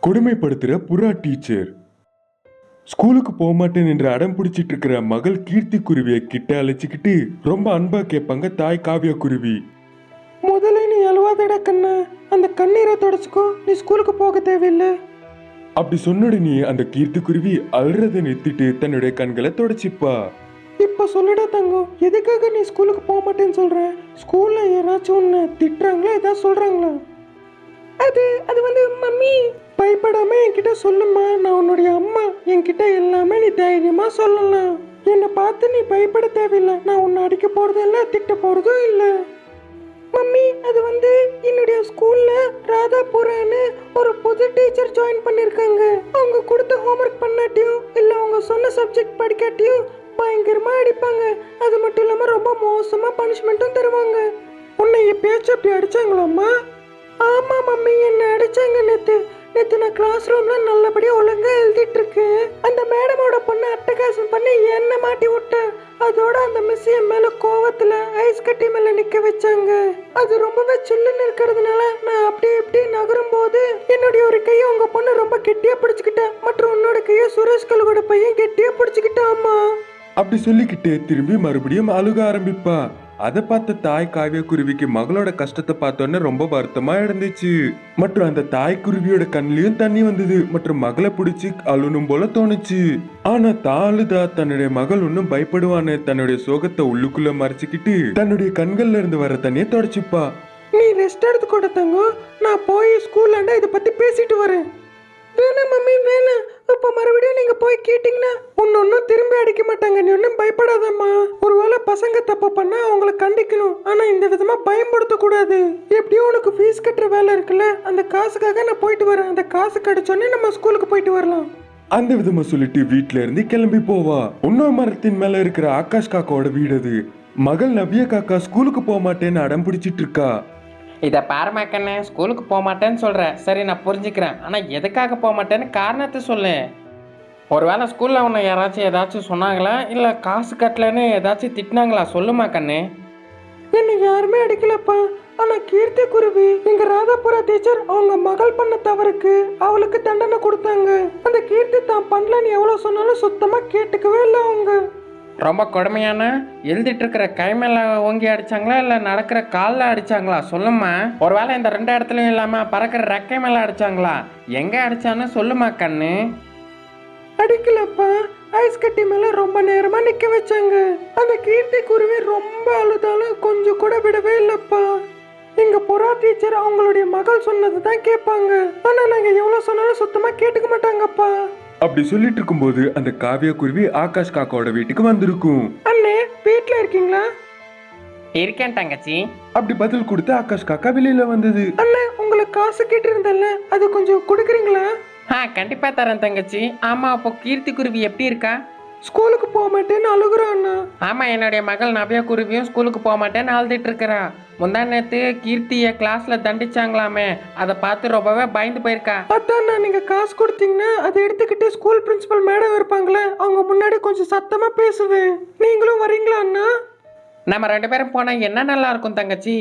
கொடுமைப்படுத்துற புறா டீச்சர். ஸ்கூலுக்கு போக மாட்டேன் என்று அடம் பிடிச்சிட்டு இருக்கிற மகள் கீர்த்தி குருவியை கிட்ட அழைச்சிக்கிட்டு ரொம்ப அன்பா கேட்பாங்க தாய் காவியா குருவி. முதல்ல நீ அழுவாதடா கண்ணா, அந்த கண்ணீரை தொடச்சுக்கோ, நீ ஸ்கூலுக்கு போக தேவையில்லை. அப்படி சொன்னோடனே அந்த கீர்த்தி குருவி அழுறதை நிறுத்திட்டு தன்னுடைய கண்களை தொடச்சிப்பா. இப்ப சொல்லுடா தங்கம், எதுக்காக நீ ஸ்கூலுக்கு போக மாட்டேன்னு சொல்ற? ஸ்கூல்ல யாராச்சும் உன்னை திட்டுறாங்களா, ஏதாவது சொல்றாங்களா? அது வந்து மம்மி. பயப்படாம என்கிட்ட சொல்லுமா, நான் உன்னுடைய அம்மா. என்கிட்ட எல்லாமே நீ தைரியமா சொல்லலாம். என்னை பார்த்து நீ பயப்பட தேவையில்லை. நான் உன்னை அடிக்க போறதும் இல்லை, திட்ட போறதும் இல்லை. மம்மி, அது வந்து என்னுடைய ஸ்கூல்ல ராதாபுரான்னு ஒரு புது டீச்சர் ஜாயின் பண்ணிருக்காங்க. அவங்க கொடுத்த ஹோம்ஒர்க் பண்ணாட்டியும் இல்ல அவங்க சொன்ன சப்ஜெக்ட் படிக்காட்டியும் பயங்கரமா அடிப்பாங்க. அது மட்டும் இல்லாம ரொம்ப மோசமா பனிஷ்மெண்ட்டும் தருவாங்க. உன்னை எப்பயாச்சும் அப்படி அடிச்சாங்களாம்மா? ஆமா மம்மி, என்ன அடிச்சாங்க நேத்து. நான் கிளாஸ் ரூம்ல நல்லபடியா ஒழுங்கா எழுதிட்டு இருக்கேன். அந்த மேடமோட பொண்ணு அட்டகாசம் பண்ணி என்ன மாட்டி விட்ட. அதோட அந்த மிஸ் என் மேல கோவத்துல ஐஸ் கட்டி மேல நிக்க வச்சாங்க. அது ரொம்பவே சில்லுன்னு இருக்கிறதுனால நான் அப்படியே இப்படி நகரும் போது என்னுடைய ஒரு கையை உங்க பொண்ணு ரொம்ப கெட்டியா பிடிச்சுக்கிட்டா, மற்றும் உன்னோட கையை சுரேஷ் கலுவோட பையன் கெட்டியா பிடிச்சுக்கிட்டா. அம்மா அப்படி சொல்லிக்கிட்டு திரும்பி மறுபடியும் அழுக ஆரம்பிப்பா. அதை பார்த்த தாய் காவிய குருவிக்கு மகளோட கஷ்டத்தை பார்த்தோன்னே ரொம்ப வருத்தமா இருந்துச்சு. மற்றும் அந்த தாய் குருவியோட கண்ணிலையும் தண்ணி வந்தது. மற்றும் மகளை பிடிச்சி அழுணும் போல தோணுச்சு. ஆனா தான் அழுதா தன்னுடைய மகள் ஒன்னும் பயப்படுவான்னு தன்னுடைய சோகத்தை உள்ளுக்குள்ள மறைச்சுக்கிட்டு தன்னுடைய கண்கள்ல இருந்து வர தண்ணியை தொடச்சுப்பா. நீ ரெஸ்ட் எடுத்து கூட தங்கம், நான் போய் ஸ்கூல்ல இதை பத்தி பேசிட்டு வரேன். வேணாம் மம்மி, வேணாம். அப்ப மறுபடியும் நீங்க போய் கேட்டீங்கன்னா ஒன்னும் திரும்பி அடிக்க மாட்டாங்க. நீ ஒன்னும் பயப்படாதம்மா. ஒருவேளை பசங்க தப்பு பண்ணா அவங்களை கண்டிக்கணும், ஆனா இந்த விதமா பயன்படுத்த கூடாது. எப்படியும் உனக்கு ஃபீஸ் கட்டுற வேலை இருக்குல்ல, அந்த காசுக்காக நான் போயிட்டு வரேன். அந்த காசு கிடைச்சோன்னே நம்ம ஸ்கூலுக்கு போயிட்டு வரலாம். அந்த விதமா சொல்லிட்டு வீட்டுல இருந்து கிளம்பி போவா. இன்னொரு மரத்தின் மேல இருக்கிற ஆகாஷ் காக்காவோட வீடு அது. மகள் நவ்யா காக்கா ஸ்கூலுக்கு போக மாட்டேன்னு அடம் பிடிச்சிட்டு இருக்கா. இதை பாருமா கண்ணே, ஸ்கூலுக்கு போக மாட்டேன்னு சொல்கிறேன். சரி, நான் புரிஞ்சுக்கிறேன். ஆனால் எதுக்காக போக மாட்டேன்னு காரணத்தை சொல்லு. ஒருவேளை ஸ்கூலில் உன்னை யாராச்சும் ஏதாச்சும் சொன்னாங்களா, இல்லை காசு கட்டலன்னு ஏதாச்சும் திட்டினாங்களா? சொல்லுமா கண்ணு. என்னை யாருமே அடிக்கலப்பா. ஆனா கீர்த்தி குருவி, எங்க ராதாபுரா டீச்சர் அவங்க மகள் பண்ண தவறுக்கு அவளுக்கு தண்டனை கொடுத்தாங்க. அந்த கீர்த்தி தான் பண்ணலன்னு எவ்வளவு சொன்னாலும் சுத்தமா கேட்டுக்கவே இல்லை. அவங்க ரொம்ப கொடுமையான எழுதிட்டு இருக்கிற கை மேல ஓங்கி அடிச்சாங்களா, இல்லை நடக்கிற காலில் அடிச்சாங்களா? சொல்லுமா. ஒருவேளை இந்த ரெண்டு இடத்துலையும் இல்லாமல் பறக்கிற ரெக்கை மேலே அடிச்சாங்களா? எங்கே அடிச்சான்னு சொல்லுமா கண்ணு. அடிக்கலப்பா, ஐஸ் கட்டி மேல ரொம்ப நேரமா நிக்க வச்சாங்க. அந்த கீர்த்தி குருவி ரொம்ப அழுதாலும் கொஞ்சம் கூட விடவே இல்லப்பா. எங்க புறா டீச்சர் அவங்களுடைய மகள் சொன்னதுதான் கேட்பாங்க, ஆனா நாங்க எவ்வளவு சொன்னாலும் சுத்தமா கேட்டுக்க மாட்டாங்கப்பா. அப்படி சொல்லிட்டு இருக்கும்போது அந்த காவியா குருவி ஆகாஷ் காக்காவோட வீட்டுக்கு வந்திருக்கும். அண்ணே, வீட்டுல இருக்கீங்களா? இருக்கேன் தங்கச்சி. அப்படி பதில் கொடுத்து ஆகாஷ் காக்கா வெளியில வந்தது. அண்ணே, உங்களுக்கு காசு கேட்டு இருந்தல்ல, அது கொஞ்சம் கொடுக்குறீங்களா? கண்டிப்பா தரேன் தங்கச்சி. ஆமா, அப்போ கீர்த்தி குருவி எப்படி இருக்கா? ஸ்கூலுக்கு போக மாட்டேன்னு அழுகுறா அண்ணா. ஆமா, என்னுடைய மகள் நவ்யா குருவியும் ஸ்கூலுக்கு போக மாட்டேன்னு அழுதுட்டு இருக்கிறா. முந்தா நேத்து கீர்த்திய கிளாஸ்ல தண்டிச்சாங்களாமே, அதை பார்த்து ரொம்பவே பயந்து போயிருக்கா. அதான் நீங்க காசு கொடுத்தீங்கன்னா அதை எடுத்துக்கிட்டு ஸ்கூல் பிரின்சிபல் மேடம் இருப்பாங்களே, அவங்க முன்னாடி கொஞ்சம் சத்தமா பேசுவேன். நீங்களும் வரீங்களா அண்ணா? நம்ம ரெண்டு பேரும் போனா என்ன நல்லா இருக்கும் தங்கச்சி.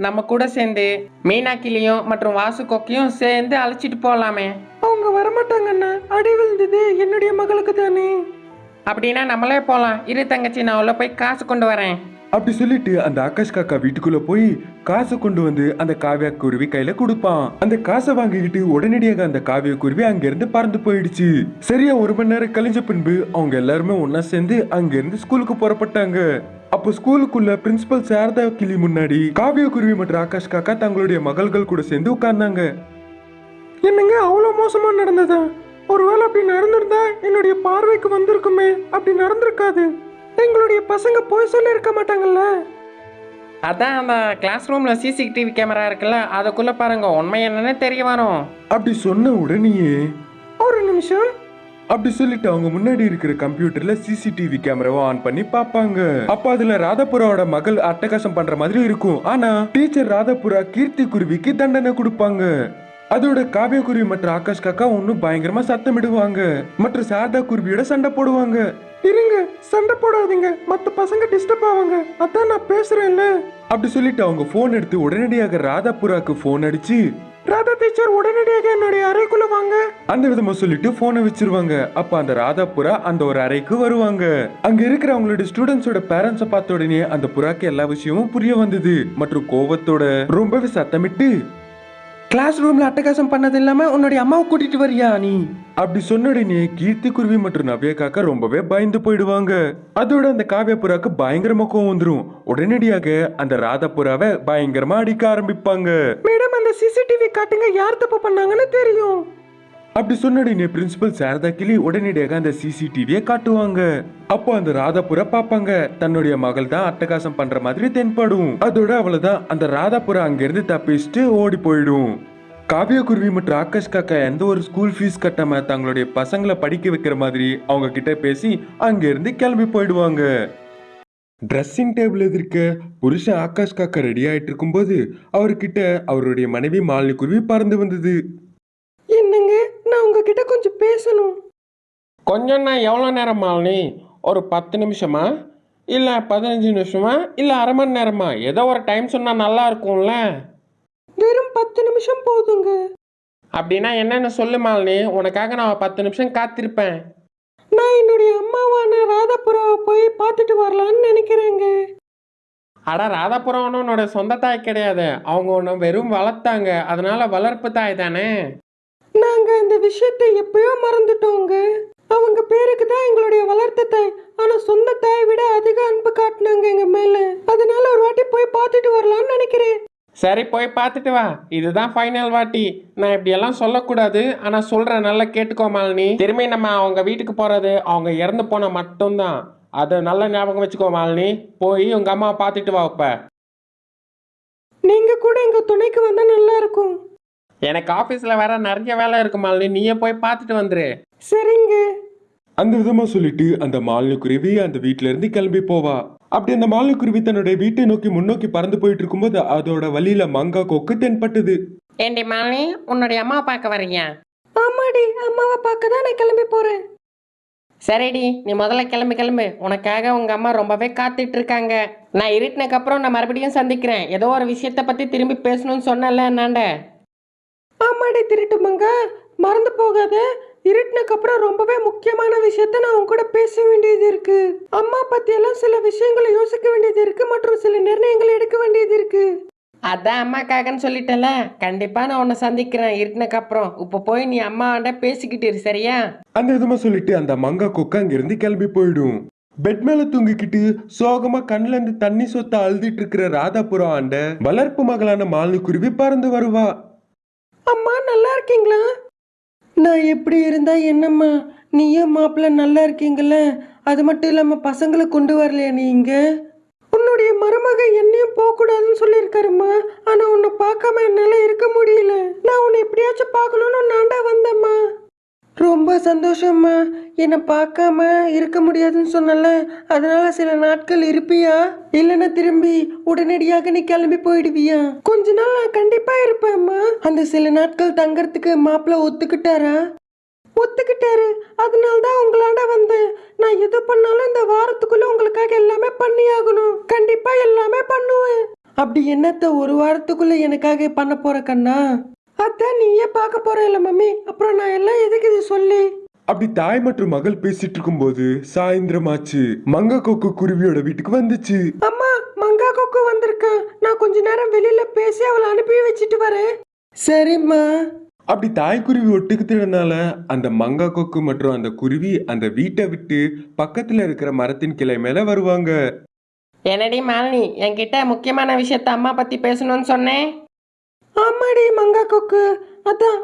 நம்ம கூட சேர்ந்து மீனாக்கிலையும் மற்றும் வாசு கொக்கையும் சேர்ந்து அழைச்சிட்டு போகலாமே. அவங்க வரமாட்டாங்க அண்ணா, அடி விழுந்தது என்னுடைய மகளுக்கு தானே. அப்படின்னா நம்மளே போகலாம். இரு தங்கச்சி, நான் உள்ள போய் காசு கொண்டு வரேன். அப்படி சொல்லிட்டு அந்த ஆகாஷ் காக்கா வீட்டுக்குள்ள போய் காசை கொண்டு வந்து அந்த காவியா குருவி கையில கொடுப்பான். அந்த காசை வாங்கிக்கிட்டு உடனடியாக அந்த காவியா குருவி அங்கிருந்து பறந்து போயிடுச்சு. சரியா 1 மணி நேரம் கழிஞ்ச பின்பு அவங்க எல்லாருமே ஒன்னா சேர்ந்து அங்கிருந்து ஸ்கூலுக்கு புறப்பட்டாங்க. அப்போ ஸ்கூலுக்குள்ள பிரின்சிபல் சாரதா கிளி முன்னாடி காவியா குருவி மற்றும் ஆகாஷ் காக்கா தங்களுடைய மகள்கள் கூட சேர்ந்து உட்கார்ந்தாங்க. என்னங்க அவ்வளவு மோசமா நடந்ததா? ஒருவேளை அப்படி நடந்திருந்தா என்னுடைய பார்வைக்கு வந்திருக்குமே. அப்படி நடந்திருக்காது. எங்களுடைய பசங்க போய் சொல்லி இருக்க மாட்டாங்கல்ல. அதான் அந்த கிளாஸ் ரூம்ல சிசிடிவி கேமரா இருக்குல்ல, அதுக்குள்ள பாருங்க, உண்மை என்னன்னு தெரிய வரும். அப்படி சொன்ன உடனேயே ஒரு நிமிஷம். அப்படி சொல்லிட்டு அவங்க முன்னாடி இருக்கிற கம்ப்யூட்டர்ல சிசிடிவி கேமராவை ஆன் பண்ணி பாப்பாங்க. அப்ப அதுல ராதாபுராவோட மகள் அட்டகாசம் பண்ற மாதிரி இருக்கும். ஆனா டீச்சர் ராதாபுரா கீர்த்தி குருவிக்கு தண்டனை கொடுப்பாங்க. அதோட காவிய குருவி மற்றும் ஆகாஷ் காக்கா ஒன்னும் பயங்கரமா சத்தமிடுவாங்க. மற்றும் சாரதா குருவியோட சண்டை போடுவாங்க. இருங்க, சண்டை போடாதீங்க, மத்த பசங்க டிஸ்டர்ப் ஆவாங்க. அதான் நான் பேசுறேன்ல. அப்படி சொல்லிட்டு அவங்க போன் எடுத்து உடனடியாக ராதாபுராக்கு போன் அடிச்சு, ராதா டீச்சர் உடனடியாக என்னுடைய அறைக்குள்ள வாங்க. அந்த விதமா சொல்லிட்டு போனை வச்சிருவாங்க. அப்ப அந்த ராதா புறா அந்த ஒரு அறைக்கு வருவாங்க. அங்க இருக்கிற அவங்களோட ஸ்டூடெண்ட்ஸோட பேரண்ட்ஸ பார்த்த உடனே அந்த புறாக்கு எல்லா விஷயமும் புரிய வந்தது. மற்றும் கோவத்தோட ரொம்பவே சத்தமிட்டு, கிளாஸ் ரூம்ல அட்டகாசம் பண்ணது இல்லாம உன்னுடைய அம்மாவை கூட்டிட்டு வரியா நீ? அப்படி சொன்ன உடனே கீர்த்தி குருவி மற்றும் நவ்யா காக்கா ரொம்பவே பயந்து போயிடுவாங்க. அதோட அந்த காவிய புறாக்கு பயங்கரமா கோவம் வந்துரும். உடனடியாக அந்த ராதா புறாவை பயங்கரமா அடிக்க ஆரம்பிப்பாங்க. மேடம், அந்த சிசிடிவி காட்டுங்க, யார் தப்பு பண்ணாங்கன்னு தெரியும். அப்படி சொன்ன உடனே பிரின்சிபல் சாரதா கிளி உடனடியாக அந்த சிசிடிவியை காட்டுவாங்க. அப்போ அந்த ராதாபுரா பாப்பாங்க, தன்னுடைய மகள் தான் அட்டகாசம் பண்ற மாதிரி தென்படும். அதோட அவ்வளவுதான், அந்த ராதாபுரா அங்கிருந்து தப்பிச்சுட்டு ஓடி போயிடும். காவிய குருவி மற்றும் ஆகாஷ் காக்கா எந்த ஒரு ஸ்கூல் ஃபீஸ் கட்டாம தங்களுடைய பசங்களை படிக்க வைக்கிற மாதிரி அவங்க கிட்ட பேசி அங்கிருந்து கிளம்பி போயிடுவாங்க. ட்ரெஸ்ஸிங் டேபிள் எதிர்க்க புருஷன் ஆகாஷ் காக்கா ரெடி ஆயிட்டு இருக்கும்போது அவர்கிட்ட அவருடைய மனைவி மாலினி குருவி பறந்து வந்தது. என்னங்க, நான் உங்ககிட்ட கொஞ்சம் பேசணும். கொஞ்சம்னா எவ்வளோ நேரம் மாலினி? ஒரு 10 நிமிஷமா, இல்லை 15 நிமிஷமா, இல்லை அரை மணி நேரமா? ஏதோ ஒரு டைம் சொன்னால் நல்லா இருக்கும்ல. வெறும் 10 நிமிஷம் போதுங்க. அப்படின்னா என்னென்னு சொல்லு மாலினி, உனக்காக நான் 10 நிமிஷம் காத்திருப்பேன். நான் என்னுடைய அம்மாவான ராதாபுராவை போய் பார்த்துட்டு வரலான்னு நினைக்கிறேங்க. அட, ராதாபுரம் ஒன்றும் உன்னோட சொந்த தாய் கிடையாது, அவங்க ஒன்று வெறும் வளர்த்தாங்க, அதனால வளர்ப்பு தாய் தானே. நாங்க இந்த விஷயத்தை எப்பயோ மறந்துட்டோங்க. அவங்க பேருக்கு தான் எங்களுடைய வளர்த்த தாய், ஆனா சொந்த தாயை விட அதிக அன்பு காட்டினாங்க எங்க மேல. அதனால ஒரு வாட்டி போய் பார்த்துட்டு வரலாம்னு நினைக்கிறேன். சரி, போய் பார்த்துட்டு வா. இதுதான் ஃபைனல் வாட்டி. நான் இப்படியெல்லாம் சொல்லக்கூடாது, ஆனால் சொல்கிறேன், நல்லா கேட்டுக்கோ மாலினி. திரும்பி நம்ம அவங்க வீட்டுக்கு போகிறது அவங்க இறந்து போனால் மட்டும்தான். அதை நல்லா ஞாபகம் வச்சுக்கோ மாலினி. போய் உங்கள் அம்மாவை பார்த்துட்டு வா. இப்ப நீங்க கூட எங்க துணைக்கு வந்தா நல்லா இருக்கும். எனக்கு ஆஃபீஸில் வேற நிறைய வேலை இருக்கு மாலினி, நீயே போய் பார்த்துட்டு வந்துரு. சரிங்க. அந்த விதமா சொல்லிட்டு அந்த மாலினி குருவி அந்த வீட்டுல இருந்து கிளம்பி போவா. அப்படி அந்த மாலினி குருவி தன்னுடைய வீட்டை நோக்கி முன்னோக்கி பறந்து போயிட்டு இருக்கும்போது அதோட வழியில மங்கா கொக்கு தென்பட்டது. ஏண்டி மாலினி, உன்னுடைய அம்மாவை பார்க்க வரீங்க? ஆமாடி, அம்மாவை பார்க்க தான் நான் கிளம்பி போறேன். சரிடி, நீ முதல்ல கிளம்பு. உனக்காக உங்கள் அம்மா ரொம்பவே காத்துட்டு இருக்காங்க. நான் இருட்டினக்கப்புறம் நான் மறுபடியும் சந்திக்கிறேன். ஏதோ ஒரு விஷயத்தை பற்றி திரும்பி பேசணும்னு சொன்னல என்னாண்ட. ஆமாடி திருட்டு மங்கா, மறந்து போகாத. இருட்டினக்கு அப்புறம் ரொம்பவே முக்கியமான விஷயத்த நான் உங்க கூட பேச வேண்டியது இருக்கு. அம்மா பத்தி எல்லாம் சில விஷயங்களை யோசிக்க வேண்டியது இருக்கு மற்றும் சில நிர்ணயங்களை எடுக்க வேண்டியது இருக்கு. அதான் அம்மாக்காகன்னு சொல்லிட்டல, கண்டிப்பா நான் உன்னை சந்திக்கிறேன் இருட்டினக்கு அப்புறம். இப்போ போய் நீ அம்மாண்ட பேசிக்கிட்டு இரு, சரியா? அந்த விதமா சொல்லிட்டு அந்த மங்கா கொக்கு அங்கிருந்து கிளம்பி போயிடும். பெட் மேல தூங்கிக்கிட்டு சோகமா கண்ணுல இருந்து தண்ணி சொத்த அழுதிட்டு இருக்கிற ராதாபுரம் ஆண்ட வளர்ப்பு மகளான மாலினி குருவி பறந்து வருவா. அம்மா, நல்லா இருக்கீங்களா? நான் எப்படி இருந்தா என்னம்மா, நீயும் மாப்பிள்ள நல்லா இருக்கீங்கள? அது மட்டும் இல்லாம பசங்களை கொண்டு வரலையா நீங்க? உன்னுடைய மருமக என்னையும் போக கூடாதுன்னு சொல்லியிருக்காருமா. ஆனா உன்னை பார்க்காம என்னால இருக்க முடியல. நான் உன்னை எப்படியாச்சும் பார்க்கணும்னு நான்டா வந்தேம்மா. ரொம்ப சந்தோஷம்மா. என்னை பார்க்காம இருக்க முடியாதுன்னு சொன்னல, அதனால சில நாட்கள் இருப்பியா? இல்லைன்னா திரும்பி உடனடியாக நீ கிளம்பி போயிடுவியா? கொஞ்ச நாள் நான் கண்டிப்பா இருப்பேம்மா. அந்த சில நாட்கள் தங்கறதுக்கு மாப்பிள்ள ஒத்துக்கிட்டாரா? ஒத்துக்கிட்டாரு. அதனால தான் உங்களாண்ட வந்தேன். நான் எது பண்ணாலும் இந்த வாரத்துக்குள்ள உங்களுக்காக எல்லாமே பண்ணி ஆகணும். கண்டிப்பா எல்லாமே பண்ணுவேன். அப்படி என்னத்த ஒரு வாரத்துக்குள்ள எனக்காக பண்ண போற கண்ணா? அதான் நீயே பார்க்க போற இல்ல மம்மி. அப்புறம் நான் எல்லாம் எதுக்கு இது சொல்லி? அப்படி தாய் மற்றும் மகள் பேசிட்டு இருக்கும்போது சாயந்திரமாச்சு. மங்கா கொக்கு குருவியோட வீட்டுக்கு வந்துச்சு. அம்மா, மங்கா கொக்கு வந்திருக்கேன். நான் கொஞ்ச நேரம் வெளியில பேசி அவளை அனுப்பி வச்சுட்டு வரேன். சரிம்மா. அப்படி தாய்க்குருவி ஒட்டுக்குறதுனால அந்த மங்கா கொக்கு மற்றும் அந்த குருவி அந்த வீட்டை விட்டு பக்கத்துல இருக்கிற மரத்தின் கிளை மேல வருவாங்க. என்னடி மாலினி, என்கிட்ட முக்கியமான விஷயத்த அம்மா பத்தி பேசணும்னு சொன்னேன். ஆமாடி மங்கா கொக்கு, அதான்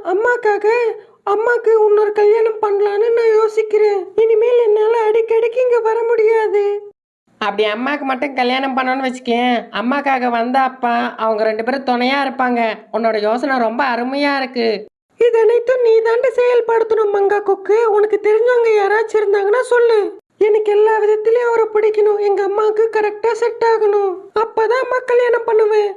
அம்மாக்கு இன்னொரு கல்யாணம் பண்ணலான்னு நான் யோசிக்கிறேன். இனிமேல் என்னால அடிக்கடிக்கு இங்க வர முடியாது. அப்படி அம்மாவுக்கு மட்டும் கல்யாணம் பண்ணணும்னு வச்சுக்கேன், அம்மாக்காக வந்த அப்பா அவங்க 2 பேரும் துணையா இருப்பாங்க. உன்னோட யோசனை ரொம்ப அருமையா இருக்கு. இது அனைத்தும் நீ தாண்டி செயல்படுத்தணும் மங்கா கொக்கு. உனக்கு தெரிஞ்சவங்க யாராச்சும் இருந்தாங்கன்னா சொல்லு. எனக்கு எல்லா விதத்திலயும் அவரை பிடிக்கணும். எங்க அம்மாவுக்கு கரெக்டா செட் ஆகணும். அப்பதான் அம்மா கல்யாணம் பண்ணுவேன்.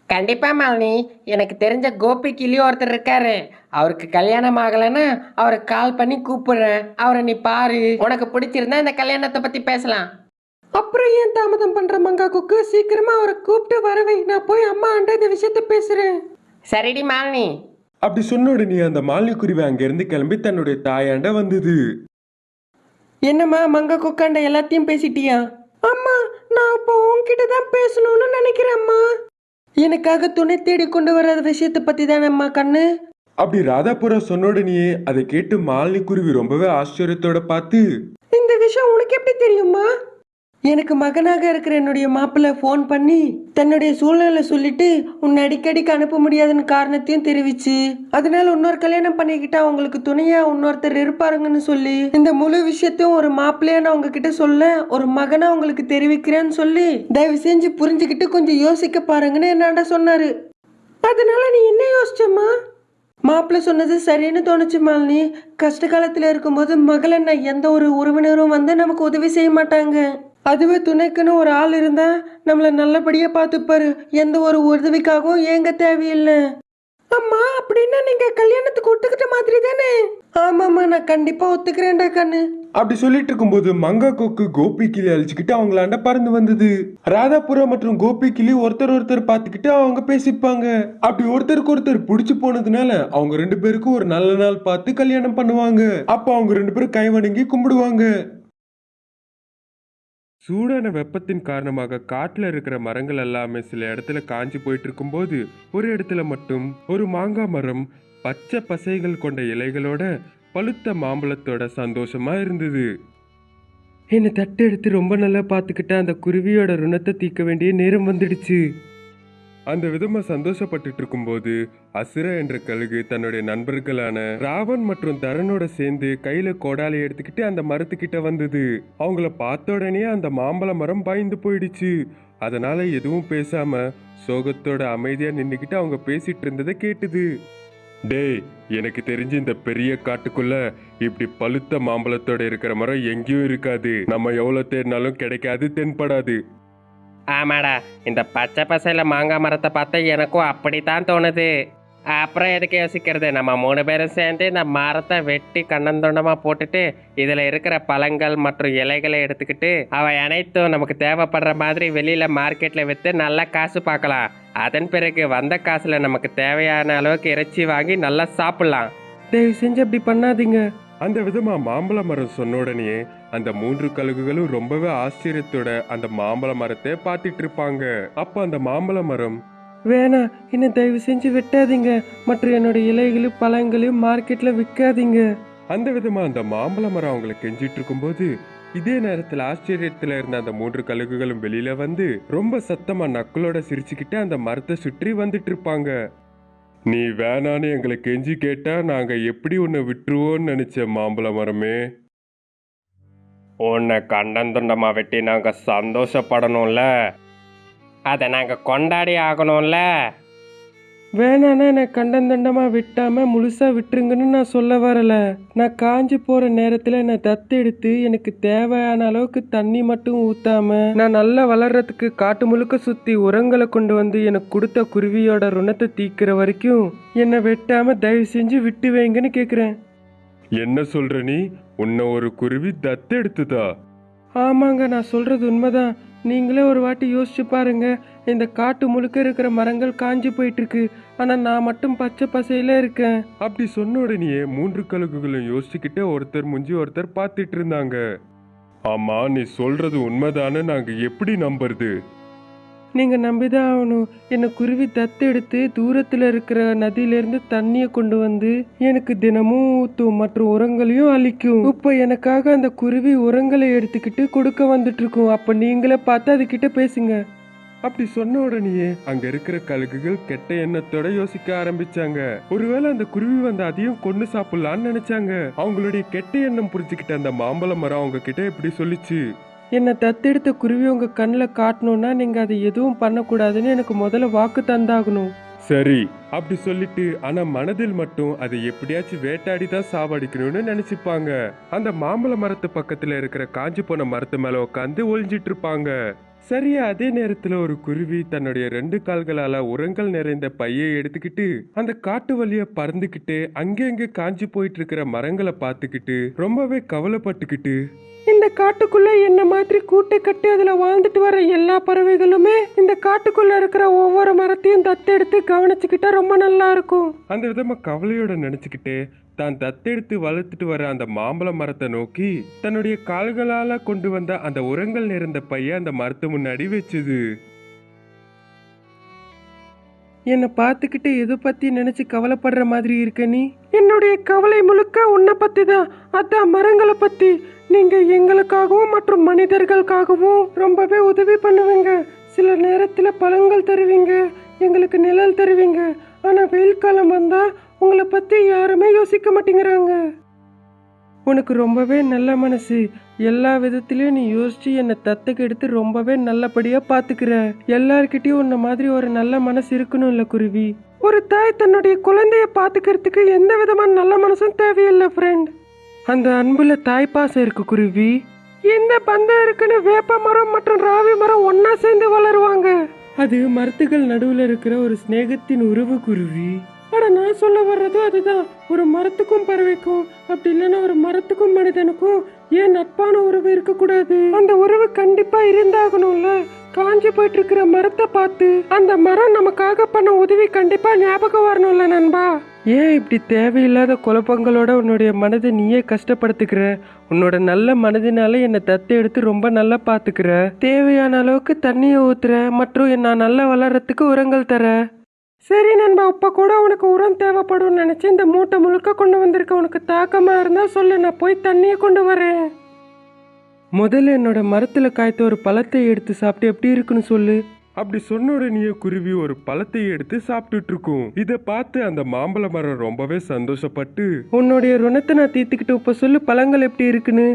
கண்டிப்பா மாலினி, எனக்கு தெரிஞ்ச கோபி கிளி ஒருத்தர் இருக்காரு. அவருக்கு கல்யாணம் ஆகலைன்னா அவரை கால் பண்ணி கூப்பிடுறேன். அவரை நீ பாரு, உனக்கு பிடிச்சிருந்தா இந்த கல்யாணத்தை பத்தி பேசலாம். அப்புறம் ஏன் தாமதம் பண்ற மங்கா கொக்கு? சீக்கிரமா அவரை கூப்பிட்டு வரவை. நான் போய் அம்மா ஆண்ட இந்த விஷயத்த பேசுறேன். சரிடி மாலினி. அப்படி சொன்ன உடனே அந்த மாலினி குருவி அங்கிருந்து கிளம்பி தன்னுடைய தாயாண்ட வந்தது. என்னம்மா மங்க குக்காண்ட எல்லாத்தையும் பேசிட்டியா? அம்மா நான் இப்போ உன்கிட்ட தான் பேசணும்னு நினைக்கிறேம்மா. எனக்காக துணை தேடி கொண்டு வர விஷயத்தை பத்தி தானேம்மா கண்ணு. அப்படி ராதாபுரம் சொன்ன உடனே அதை கேட்டு மாலினி குருவி ரொம்பவே ஆச்சரியத்தோட பார்த்து, இந்த விஷயம் உனக்கு எப்படி தெரியுமா? எனக்கு மகனாக இருக்கிற என்னுடைய மாப்பிள்ளை ஃபோன் பண்ணி தன்னுடைய சூழ்நிலை சொல்லிட்டு உன்னை அடிக்கடிக்கு அனுப்ப முடியாதுன்னு காரணத்தையும் தெரிவிச்சு, அதனால இன்னொரு கல்யாணம் பண்ணிக்கிட்டா அவங்களுக்கு துணையா இன்னொருத்தர் இருப்பாருங்கன்னு சொல்லி இந்த முழு விஷயத்தையும் ஒரு மாப்பிள்ளையா நான் உங்ககிட்ட சொல்ல ஒரு மகனா உங்களுக்கு தெரிவிக்கிறேன்னு சொல்லி தயவு செஞ்சு புரிஞ்சுக்கிட்டு கொஞ்சம் யோசிக்க பாருங்கன்னு என்னாண்ட சொன்னாரு. அதனால நீ என்ன யோசிச்சம்மா? மாப்பிள்ளை சொன்னது சரின்னு தோணுச்சு மாலினி. கஷ்ட காலத்துல இருக்கும்போது மகள எந்த ஒரு உறவினரும் வந்து நமக்கு உதவி செய்ய மாட்டாங்க. அதுவே துணைக்குன்னு ஒரு ஆள் இருந்தா நம்மள நல்லபடியா பார்த்துப்பாரு. எந்த ஒரு உதவிக்காகவும் ஏங்க தேவையில்லை. அம்மா அப்படின்னா நீங்க கல்யாணத்துக்கு ஒத்துக்கிட்ட மாதிரி தானே? ஆமாம்மா நான் கண்டிப்பா ஒத்துக்கிறேன்டா கண்ணு. அப்படி சொல்லிட்டு இருக்கும்போது மங்கா கொக்கு கோபி கிளி அழிச்சுக்கிட்டு அவங்களாண்ட பறந்து வந்தது. ராதாபுரம் மற்றும் கோபி கிளி ஒருத்தர் பார்த்துக்கிட்டு அவங்க பேசிப்பாங்க. அப்படி ஒருத்தருக்கு ஒருத்தர் பிடிச்சு போனதுனால அவங்க 2 பேருக்கும் ஒரு நல்ல நாள் பார்த்து கல்யாணம் பண்ணுவாங்க. அப்ப அவங்க 2 பேரும் கை வணங்கி கும்பிடுவாங்க. சூடான வெப்பத்தின் காரணமாக காட்டுல இருக்கிற மரங்கள் எல்லாமே சில இடத்துல காஞ்சி போயிட்டு இருக்கும்போது ஒரு இடத்துல மட்டும் ஒரு மாங்காய் மரம் பச்சை பசைகள் கொண்ட இலைகளோட பழுத்த மாம்பழத்தோட சந்தோஷமா இருந்தது. என்னை தட்டு எடுத்து ரொம்ப நல்லா பார்த்துக்கிட்ட அந்த குருவியோட ருணத்தை தீர்க்க வேண்டிய நேரம் வந்துடுச்சு. அந்த விதமா சந்தோஷப்பட்டுட்டு இருக்கும்போது அசுர என்ற கழுகு தன்னுடைய நண்பர்களான ராவன் மற்றும் தரனோட சேர்ந்து கையில கோடாலி எடுத்துக்கிட்டு அந்த மரத்துக்கிட்ட வந்தது. அவங்கள பார்த்த உடனே அந்த மாம்பழ மரம் பயந்து போயிடுச்சு. அதனால எதுவும் பேசாம சோகத்தோட அமைதியா நின்னுக்கிட்டு அவங்க பேசிட்டு இருந்ததை கேட்டுது. டேய், எனக்கு தெரிஞ்சு இந்த பெரிய காட்டுக்குள்ள இப்படி பழுத்த மாம்பழத்தோட இருக்கிற மரம் எங்கேயும் இருக்காது. நம்ம எவ்வளவு தேடினாலும் கிடைக்காது, தென்படாது. ஆமாடா, இந்த பச்சை பசையில் மாங்காய் மரத்தை பார்த்தா எனக்கும் அப்படித்தான் தோணுது. அப்புறம் எதுக்கு யோசிக்கிறது, நம்ம 3 பேரும் சேர்ந்து இந்த மரத்தை வெட்டி கண்ணந்தொண்டமாக போட்டுட்டு இதில் இருக்கிற பழங்கள் மற்றும் இலைகளை எடுத்துக்கிட்டு அவை அனைத்தும் நமக்கு தேவைப்படுற மாதிரி வெளியில் மார்க்கெட்டில் விற்று நல்லா காசு பார்க்கலாம். அதன் பிறகு வந்த காசில் நமக்கு தேவையான அளவுக்கு இறைச்சி வாங்கி நல்லா சாப்பிட்லாம். தயவு செஞ்சு அப்படி பண்ணாதீங்க. அந்த விதமா மாம்பழ மரம் சொன்ன உடனே அந்த 3 கழுகுகளும் ரொம்பவே ஆச்சரியத்தோட அந்த மாம்பழ மரத்தை பார்த்துட்டு இருப்பாங்க. அப்ப அந்த மாம்பழ மரம், வேணா என்ன தயவு செஞ்சு வெட்டாதீங்க, மற்றும் என்னோட இலைகளையும் பழங்களையும் மார்க்கெட்ல விற்காதீங்க. அந்த விதமா அந்த மாம்பழ மரம் அவங்களை கெஞ்சிட்டு இருக்கும்போது இதே நேரத்துல ஆச்சரியத்துல இருந்த அந்த 3 கழுகுகளும் வெளியில வந்து ரொம்ப சத்தமா நக்களோட சிரிச்சுக்கிட்டு அந்த மரத்தை சுற்றி வந்துட்டு இருப்பாங்க. நீ வேணான்னு எங்களை கெஞ்சி கேட்டா நாங்க எப்படி உன்னை விட்டுருவோன்னு நினைச்ச மாம்பழ மரமே. உன்னை கண்டந்துண்டமாக வெட்டி நாங்கள் சந்தோஷப்படணும்ல, அதை நாங்கள் கொண்டாடி ஆகணும்ல. வேணாண்ணா என்னை கண்டந்தண்டமா விட்டாம முழுசா விட்டுருங்கன்னு நான் சொல்ல வரல. நான் காஞ்சி போற நேரத்துல என்னை தத்தெடுத்து எனக்கு தேவையான அளவுக்கு தண்ணி மட்டும் ஊத்தாம நான் நல்லா வளர்றதுக்கு காட்டு முழுக்க சுத்தி உரங்களை கொண்டு வந்து எனக்கு கொடுத்த குருவியோட ருணத்தை தீக்கிற வரைக்கும் என்னை வெட்டாம தயவு செஞ்சு விட்டு வைங்கன்னு கேக்குறேன். என்ன சொல்ற நீ? உன்னை ஒரு குருவி தத்தெடுத்துதா? ஆமாங்க, நான் சொல்றது உண்மைதான். நீங்களே ஒரு வாட்டி யோசிச்சு பாருங்க. இந்த காட்டு முழுக்க இருக்கிற மரங்கள் காஞ்சி போயிட்டு இருக்கு, ஆனா நான் மட்டும் பச்சை பசையில இருக்கேன். அப்படி சொன்ன உடனே 3 கழுகுகளும் யோசிச்சுக்கிட்டே ஒருத்தர் முஞ்சி ஒருத்தர் பார்த்துட்டு இருந்தாங்க. ஆமா, நீ சொல்றது உண்மைதானே நாங்க எப்படி நம்புறது? நீங்க நம்பிதான் ஆகணும். என்னை குருவி தத்தெடுத்து தூரத்துல இருக்கிற நதியிலிருந்து தண்ணியை கொண்டு வந்து எனக்கு தினமும் ஊத்தும் மற்றும் உரங்களையும் அளிக்கும். இப்ப எனக்காக அந்த குருவி உரங்களை எடுத்துக்கிட்டு கொடுக்க வந்துட்டு இருக்கும். அப்ப நீங்களே பார்த்து அதுகிட்ட பேசுங்க. அப்படி சொன்ன உடனே அங்க இருக்கிற கழுகுகள் கெட்ட எண்ணத்தோட யோசிக்க ஆரம்பிச்சாங்க. ஒருவேளை அந்த குருவி வந்து அதையும் கொண்டு சாப்பிடலான்னு நினைச்சாங்க. அவங்களுடைய கெட்ட எண்ணம் புரிஞ்சுக்கிட்ட அந்த மாம்பழ மரம் அவங்க கிட்ட இப்படி சொல்லிச்சு. என்னை தத்தெடுத்த குருவி உங்க கண்ணில் காட்டணும்னா நீங்க அதை எதுவும் பண்ணக்கூடாதுன்னு எனக்கு முதல்ல வாக்கு தந்தாகணும். சரி அப்படி சொல்லிட்டு, ஆனா மனதில் மட்டும் அதை எப்படியாச்சும் வேட்டாடி தான் சாவடிக்கணும்னு நினைச்சுப்பாங்க. அந்த மாம்பழ மரத்து பக்கத்துல இருக்கிற காஞ்சி போன மரத்து மேல உட்காந்து ஒளிஞ்சிட்டு இருப்பாங்க. சரியா அதே நேரத்துல ஒரு குருவி தன்னுடைய 2 கால்களால உரங்கள் நிறைந்த பையை எடுத்துக்கிட்டு அந்த காட்டு வழியா பறந்துகிட்டு அங்கங்க காஞ்சி போயிட்டு இருக்கிற மரங்களை பார்த்துக்கிட்டு ரொம்பவே கவலைப்பட்டுக்கிட்டு, இந்த காட்டுக்குள்ள என்ன மாதிரி கூட்டை கட்டி அதுல வாழ்ந்துட்டு வர எல்லா பறவைகளுமே இந்த காட்டுக்குள்ள இருக்கிற ஒவ்வொரு மரத்தையும் தத்தெடுத்து கவனிச்சுக்கிட்டா ரொம்ப நல்லா இருக்கும். அந்த விதமா கவலையோட நினைச்சுக்கிட்டு தான் தத்தெடுத்து வளர்த்துட்டு வர அந்த மாம்பழ மரத்தை நோக்கி தன்னுடைய கால்களால கொண்டு வந்த அந்த உரங்கள் நிறைந்த பைய அந்த மரத்து முன்னாடி வச்சுது. என்னை பார்த்துக்கிட்டு எதை பத்தி நினைச்சு கவலைப்படுற மாதிரி இருக்க நீ? என்னுடைய கவலை முழுக்க உன்னை பத்தி தான். அதான் மரங்களை பத்தி. நீங்க எங்களுக்காகவும் மற்றும் மனிதர்களுக்காகவும் ரொம்பவே உதவி பண்ணுவீங்க. சில நேரத்துல பழங்கள் தருவீங்க, எங்களுக்கு நிழல் தருவீங்க. ஆனா வெயில் காலம் வந்தா உங்களை பத்தி யாருமே யோசிக்க மாட்டேங்கிறாங்க. உனக்கு ரொம்பவே நல்ல மனசு. எல்லா விதத்திலயும் நீ யோசிச்சு என்னை தத்துக்கு எடுத்து ரொம்பவே நல்லபடியா பாத்துக்கிற. எல்லார்கிட்டயும் உன்ன மாதிரி ஒரு நல்ல மனசு இருக்கணும் இல்ல குருவி? ஒரு தாய் தன்னுடைய குழந்தைய பாத்துக்கிறதுக்கு எந்த விதமான நல்ல மனசும் தேவையில்லை ஃப்ரெண்ட். அந்த அன்புல தாய்ப்பாசம் இருக்கு குருவி. எந்த பந்தம் இருக்குன்னு வேப்ப மரம் மற்றும் ராவி மரம் ஒன்னா சேர்ந்து வளருவாங்க. அது மரத்துகள் நடுவுல இருக்கிற ஒரு சிநேகத்தின் உறவு குருவி. ஆனா நான் சொல்ல வர்றதும் அதுதான். ஒரு மரத்துக்கும் பறவைக்கும், அப்படி இல்லைன்னா ஒரு மரத்துக்கும் மனிதனுக்கும் ஏன் நட்பான உறவு இருக்கக்கூடாது? அந்த உறவு கண்டிப்பா இருந்தாகணும்ல. காஞ்சி போயிட்டு இருக்கிற மரத்தை பார்த்து அந்த மரம் நமக்காக பண்ண உதவி கண்டிப்பா ஞாபகம் வரணும்ல நண்பா. ஏன் இப்படி தேவையில்லாத குழப்பங்களோட உன்னுடைய மனதை நீயே கஷ்டப்படுத்துக்கிற? உன்னோட நல்ல மனதினால என்னை தத்தை எடுத்து ரொம்ப நல்லா பாத்துக்கிற. தேவையான அளவுக்கு தண்ணியை ஊத்துற மற்றும் நான் நல்லா வளர்றதுக்கு உரங்கள் தர. சரி நண்பா, இப்ப கூட உனக்கு உரம் தேவைப்படும் நினைச்சு இந்த மூட்டை முழுக்க கொண்டு வந்திருக்க. உனக்கு தாக்கமா இருந்தா சொல்லு, நான் போய் தண்ணியை கொண்டு வரேன். முதல்ல என்னோட மரத்துல காய்த்த ஒரு பழத்தை எடுத்து சாப்பிட்டு எப்படி இருக்குன்னு சொல்லு. அப்படி சொன்ன உடனே குருவி ஒரு பழத்தை எடுத்து சாப்பிட்டுட்டு இருக்கும். இதை பார்த்து அந்த மாம்பழ மரம் ரொம்பவே சந்தோஷப்பட்டு, உன்னுடைய ருணத்தை நான் தீர்த்துக்கிட்டு இப்ப சொல்லு பழங்கள் எப்படி இருக்குன்னு.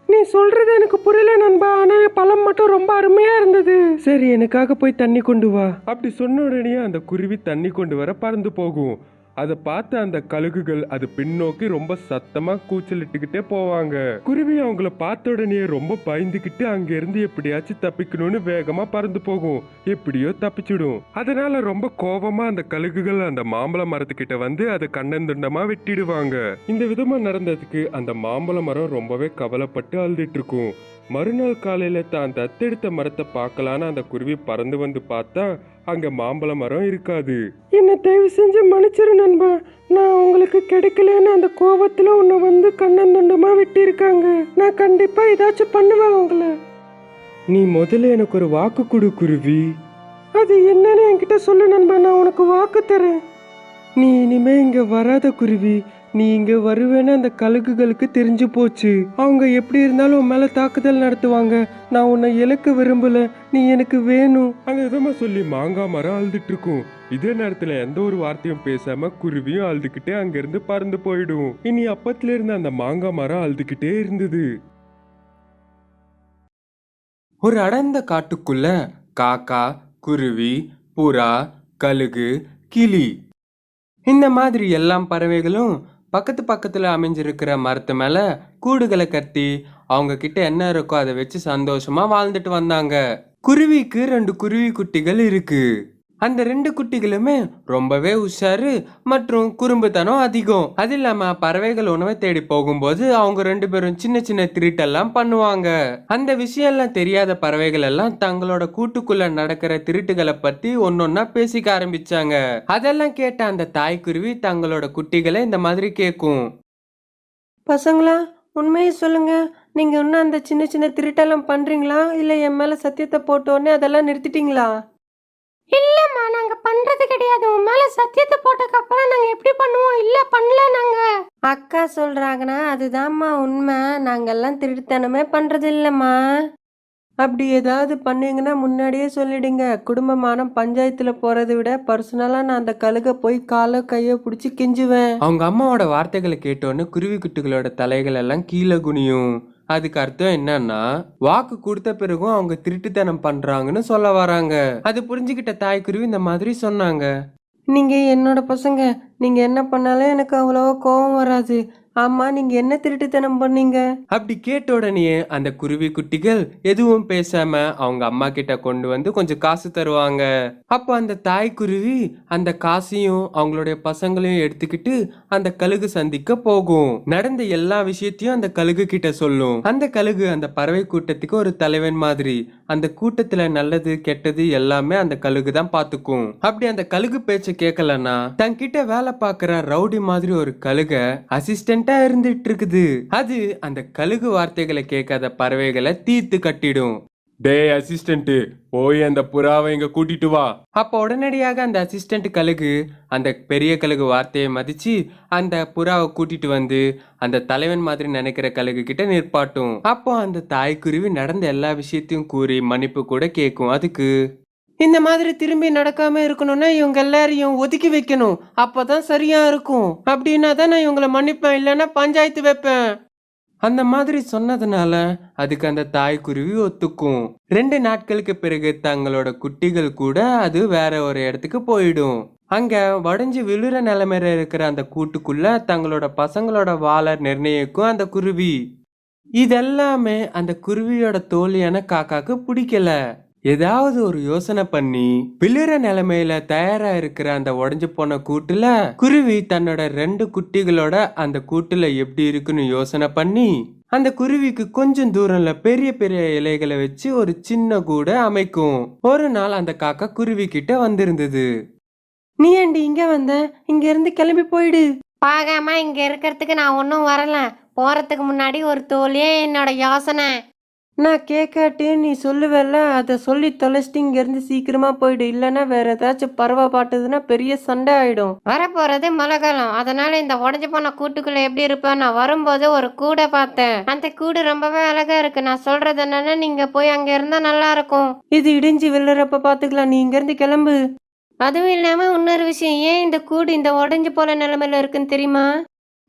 நீ சொல்றது எனக்கு புரியல நண்பா, ஆனா பழம் மட்டும் ரொம்ப அருமையா இருந்தது. சரி, எனக்காக போய் தண்ணி கொண்டு வா. அப்படி சொன்ன உடனே அந்த குருவி தண்ணி கொண்டு வர பறந்து போகும். அதை பார்த்து அந்த கழுகுகள் அது பின்னோக்கி ரொம்ப சத்தமா கூச்சலிட்டுக்கிட்டே போவாங்க. குருவி அவங்கள பார்த்த உடனே ரொம்ப பயந்துக்கிட்டு அங்க இருந்து எப்படியாச்சும் தப்பிக்கணும்னு வேகமா பறந்து போகும். எப்படியோ தப்பிச்சிடும். அதனால ரொம்ப கோபமா அந்த கழுகுகள் அந்த மாம்பழ மரத்துக்கிட்ட வந்து அதை கண்ணந்துண்டமா வெட்டிடுவாங்க. இந்த விதமா நடந்ததுக்கு அந்த மாம்பழ மரம் ரொம்பவே கவலைப்பட்டு அழுதுட்டு இருக்கும். மறுநாள் காலையில தான் தத்தெடுத்த மரத்தை பார்க்கலான்னு அந்த குருவி பறந்து வந்து பார்த்தா அங்க மாம்பழ மரம் இருக்காது. என்ன தயவு செஞ்சு மன்னிச்சிரு நண்பா, நான் உங்களுக்கு கிடைக்கலன்னு அந்த கோபத்துல உன்னை வந்து கண்ணந்துண்டமா வெட்டி இருக்காங்க. நான் கண்டிப்பா ஏதாச்சும் பண்ணுவேன் உங்களை. நீ முதல்ல எனக்கு ஒரு வாக்கு கொடு குருவி. அது என்னன்னு என்கிட்ட சொல்லு நண்பா, நான் உனக்கு வாக்கு தரேன். நீ இனிமே இங்க வராத குருவி. நீ இங்க வருவேன்னு அந்த கழுகுகளுக்கு தெரிஞ்சு போச்சு. அவங்க எப்படி இருந்தாலும் உன் மேல தாக்குதல் நடத்துவாங்க. நான் உன்னை இழக்க விரும்பல, நீ எனக்கு வேணும். அந்த விதமா சொல்லி மாங்காய் மரம் அழுதுட்டு இருக்கும். இதே நேரத்துல எந்த ஒரு வார்த்தையும் பேசாம குருவியும் அழுதுகிட்டே அங்கிருந்து பறந்து போயிடும். இனி அப்பத்துல இருந்து அந்த மாங்காய் மரம் அழுதுகிட்டே இருந்தது. ஒரு அடர்ந்த காட்டுக்குள்ள காக்கா, குருவி, புறா, கழுகு, கிளி இந்த மாதிரி எல்லா பறவைகளும் பக்கத்து பக்கத்துல அமைஞ்சிருக்கிற மரத்து மேல கூடுகளை கட்டி அவங்க கிட்ட என்ன இருக்கோ அதை வச்சு சந்தோஷமா வாழ்ந்துட்டு வந்தாங்க. குருவிக்கு 2 குருவி குட்டிகள் இருக்கு. அந்த 2 குட்டிகளுமே ரொம்பவே உஷாரு மற்றும் குறும்புத்தனம் அதிகம். அது இல்லாம பறவைகள் உணவை தேடி போகும்போது அவங்க 2 பேரும் சின்ன சின்ன திருட்டெல்லாம் பண்ணுவாங்க. அந்த விஷயம் எல்லாம் தெரியாத பறவைகள் எல்லாம் தங்களோட கூட்டுக்குள்ள நடக்கிற திருட்டுகளை பத்தி ஒன்னொன்னா பேசிக்க ஆரம்பிச்சாங்க. அதெல்லாம் கேட்ட அந்த தாய்க்குருவி தங்களோட குட்டிகளை இந்த மாதிரி கேட்கும். பசங்களா, உண்மையை சொல்லுங்க, நீங்க இன்னும் அந்த சின்ன சின்ன திருட்டெல்லாம் பண்றீங்களா? இல்ல என் மேல சத்தியத்தை போட்டோன்னே அதெல்லாம் நிறுத்திட்டீங்களா? இல்லம்மா, நாங்க பண்றது கிடையாது. உன் மேல சத்தியத்தை போட்டதுக்கு அப்புறம் நாங்க எப்படி பண்ணுவோம்? இல்ல பண்ணல நாங்க. அக்கா சொல்றாங்கன்னா அதுதான்மா உண்மை. நாங்கெல்லாம் திருட்டுத்தனமே பண்றது இல்லம்மா. அப்படி ஏதாவது பண்ணீங்கன்னா முன்னாடியே சொல்லிடுங்க. குடும்பமான பஞ்சாயத்துல போறதை விட பர்சனலா நான் அந்த கழுக போய் காலை கைய பிடிச்சி கெஞ்சுவேன். அவங்க அம்மாவோட வார்த்தைகளை கேட்டோன்னு குருவி குட்டிகளோட தலைகள் எல்லாம் கீழே குனியும். அதுக்கு அர்த்தம் என்னன்னா வாக்கு கொடுத்த பிறகும் அவங்க திருட்டுத்தனம் பண்றாங்கன்னு சொல்ல வராங்க. அது புரிஞ்சுக்கிட்ட தாய்க்குருவி இந்த மாதிரி சொன்னாங்க. நீங்க என்னோட பசங்க, நீங்க என்ன பண்ணாலும் எனக்கு அவ்வளவா கோபம் வராது. ஆமா, நீங்க என்ன திருட்டுத்தனம் பண்ணீங்க? அப்படி கேட்ட உடனே அந்த குருவி குட்டிகள் எதுவும் பேசாம அவங்க அம்மா கிட்ட கொண்டு வந்து கொஞ்சம் காசு தருவாங்க. அப்போ அந்த தாய் குருவி அந்த காசையும் அவங்களுடைய பசங்களையும் எடுத்துக்கிட்டு அந்த கழுகு சந்திக்க போகும். நடந்த எல்லா விஷயத்தையும் அந்த கழுகு கிட்ட சொல்லும். அந்த கழுகு அந்த பறவை கூட்டத்துக்கு ஒரு தலைவன் மாதிரி. அந்த கூட்டத்துல நல்லது கெட்டது எல்லாமே அந்த கழுகு தான் பாத்துக்கும். அப்படி அந்த கழுகு பேச்ச கேட்கலன்னா தன்கிட்ட வேலை பார்க்கிற ரவுடி மாதிரி ஒரு கழுக அசிஸ்டண்டா இருந்துட்டு இருக்குது. அது அந்த கழுகு வார்த்தைகளை கேட்காத பறவைகளை தீர்த்து கட்டிடும். டேய் அசிஸ்டன்ட், போய் அந்த புறாவை இங்க கூட்டிட்டு வா. அப்ப உடனடியாக அந்த அசிஸ்டன்ட் கழுகு அந்த பெரிய கழுகு வார்த்தையை மதிச்சு அந்த புறாவை கூட்டிட்டு வந்து அந்த தலைவன் மாதிரி நினைக்கிற கழுகு கிட்ட நிற்பாட்டும். அப்போ அந்த தாய்க்குருவி நடந்த எல்லா விஷயத்தையும் கூறி மன்னிப்பு கூட கேட்கும். அதுக்கு இந்த மாதிரி திரும்பி நடக்காம இருக்கணும்னா இவங்க எல்லாரையும் ஒதுக்கி வைக்கணும். அப்பதான் சரியா இருக்கும். அப்படின்னா தான் நான் இவங்களை மன்னிப்பேன், இல்லைன்னா பஞ்சாயத்து வைப்பேன். அந்த மாதிரி சொன்னதுனால அதுக்கு அந்த தாய்க்குருவி ஒத்துக்கும். 2 நாட்களுக்கு பிறகு தங்களோட குட்டிகள் கூட அது வேற ஒரு இடத்துக்கு போயிடும். அங்க வடைஞ்சு விழுற நிலைமையில இருக்கிற அந்த கூட்டுக்குள்ள தங்களோட பசங்களோட வாழ நிர்ணயிக்கும் அந்த குருவி. இதெல்லாமே அந்த குருவியோட தோழியான காக்காக்கு பிடிக்கல. ஏதாவது ஒரு யோசனை பண்ணி விழுற நிலைமையில தயாரா இருக்கிற அந்த உடைஞ்சு போன கூட்டுல குருவி தன்னோட 2 குட்டிகளோட அந்த கூட்டுல எப்படி இருக்குன்னு யோசனை பண்ணி அந்த குருவிக்கு கொஞ்சம் தூரம்ல பெரிய பெரிய இலைகளை வச்சு ஒரு சின்ன கூடை அமைக்கும். ஒரு நாள் அந்த காக்கா குருவி கிட்ட வந்திருந்தது. நீ ஏண்டி இங்க வந்த? இங்க இருந்து கிளம்பி போயிடு. பார்க்காம இங்க இருக்கிறதுக்கு நான் ஒன்றும் வரல. போறதுக்கு முன்னாடி ஒரு தோழியே என்னோட யோசனை. நான் கேட்காட்டி நீ சொல்லுவல்ல, அதை சொல்லி தொலைச்சிட்டு இங்க இருந்து சீக்கிரமா போயிடு. இல்லைன்னா வேற ஏதாச்சும் பறவை பாட்டுதுன்னா பெரிய சண்டை ஆயிடும். வரப்போறது மழை காலம், அதனால இந்த உடஞ்சு போன கூட்டுக்குள்ள எப்படி இருப்பேன். நான் வரும்போது ஒரு கூடை பார்த்தேன். அந்த கூடு ரொம்பவே அழகா இருக்கு. நான் சொல்றது என்னன்னா, நீங்க போய் அங்க இருந்தா நல்லா இருக்கும். இது இடிஞ்சு விழுறப்ப பாத்துக்கலாம். நீ இங்க இருந்து கிளம்பு. அதுவும் இல்லாம இன்னொரு விஷயம், ஏன் இந்த கூடு இந்த உடஞ்சு போல நிலைமையில இருக்குன்னு தெரியுமா?